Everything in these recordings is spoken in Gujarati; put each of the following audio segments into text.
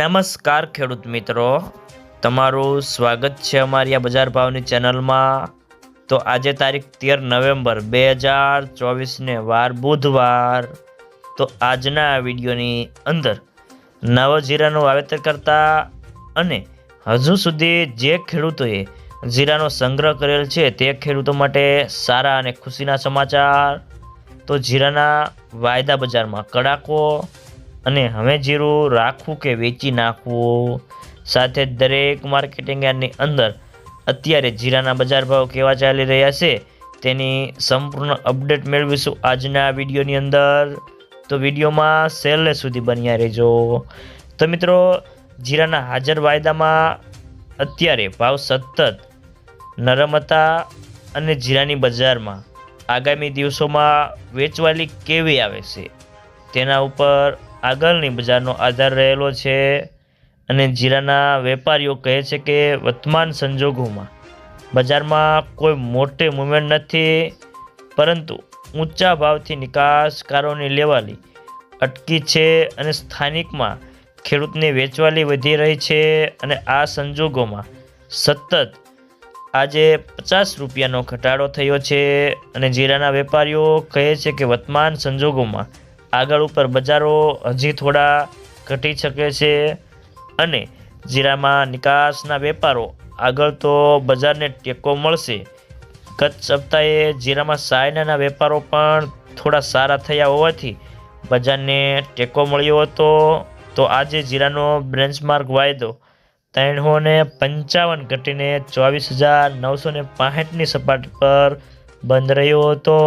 નમસ્કાર ખેડૂત મિત્રો, તમારું સ્વાગત છે અમારી આ બજાર ભાવની ચેનલમાં। તો આજે તારીખ 13 નવેમ્બર 2024 વાર બુધવાર। તો આજના આ વિડીયોની અંદર નવ જીરાનું વાવેતર કરતા અને હજુ સુધી જે ખેડૂતોએ જીરાનો સંગ્રહ કરેલ છે તે ખેડૂતો માટે સારા અને ખુશીના સમાચાર। તો જીરાના વાયદા બજારમાં કડાકો અને હવે જીરું રાખવું કે વેચી નાખવું, સાથે દરેક માર્કેટિંગ યાર્ડની અંદર અત્યારે જીરાના બજાર ભાવ કેવા ચાલી રહ્યા છે તેની સંપૂર્ણ અપડેટ મેળવીશું આજના વિડીયોની અંદર। તો વિડીયોમાં છેલ્લે સુધી બન્યા રહેજો। તો મિત્રો, જીરાના હાજર વાયદામાં અત્યારે ભાવ સતત નરમ હતા અને જીરાની બજારમાં આગામી દિવસોમાં વેચવાલી કેવી આવે છે તેના ઉપર આગળની બજારનો આધાર રહેલો છે। અને જીરાના વેપારીઓ કહે છે કે વર્તમાન સંજોગોમાં બજારમાં કોઈ મોટી મૂવમેન્ટ નથી, પરંતુ ઊંચા ભાવથી નિકાસકારોની લેવાલી અટકી છે અને સ્થાનિકમાં ખેડૂતની વેચવાલી વધી રહી છે। અને આ સંજોગોમાં સતત આજે 50 રૂપિયાનો ઘટાડો થયો છે અને જીરાના વેપારીઓ કહે છે કે વર્તમાન સંજોગોમાં આગળ ઉપર બજારો હજી થોડા ઘટી શકે છે અને જીરામાં નિકાસના વેપારો આગળ તો બજારને ટેકો મળશે। ગત સપ્તાહે જીરામાં સાયનાના વેપારો પણ થોડા સારા થયા હોવાથી બજારને ટેકો મળ્યો હતો। તો આજે જીરાનો બેન્ચમાર્ક વાયદો 355 ઘટીને 24,965ની સપાટી પર બંધ રહ્યો હતો।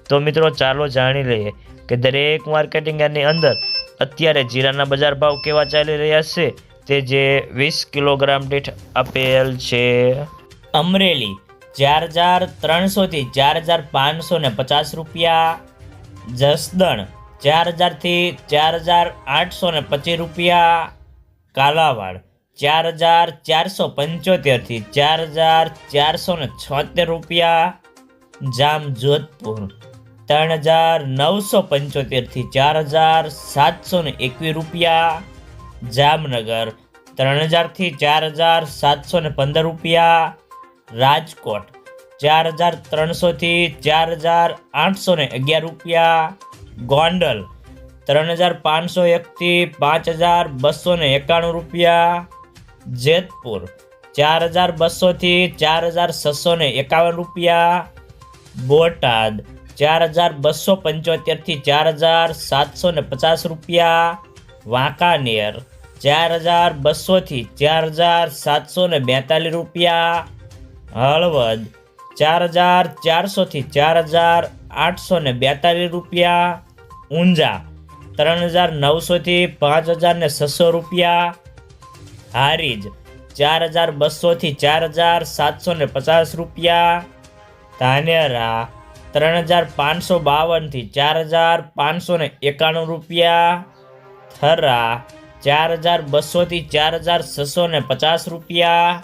તો મિત્રો, ચાલો જાણી લઈએ કે દરેક માર્કેટિંગ યાર્ડની અંદર અત્યારે જીરાના બજાર ભાવ કેવા ચાલી રહ્યા છે તે જે 20 કિલોગ્રામ દીઠ આપેલ છે। અમરેલી 4,300 થી 4,550 રૂપિયા, જસદણ 4,000 થી 4,825 રૂપિયા, કાલાવાડ 4,475 થી 4,476 રૂપિયા, જામજોધપુર 3,975 થી 4,721 રૂપિયા, જામનગર 3,000 થી 4,715 રૂપિયા, રાજકોટ 4,300 થી 4,811 રૂપિયા, ગોંડલ 3,501 થી 5,291 રૂપિયા, જેતપુર 4,200 થી 4,651 રૂપિયા, બોટાદ 4,275 થી 4,750 રૂપિયા, વાંકાનેર 4,200 થી 4,742 રૂપિયા, હળવદ 4,400 થી 4,842 રૂપિયા, ઊંઝા 3,900 થી 5,600 રૂપિયા, હારીજ 4,200 થી 4,750 રૂપિયા, ધાનેરા 3,552 થી 4,591 રૂપિયા, થરા 4,200 થી 4,650 રૂપિયા,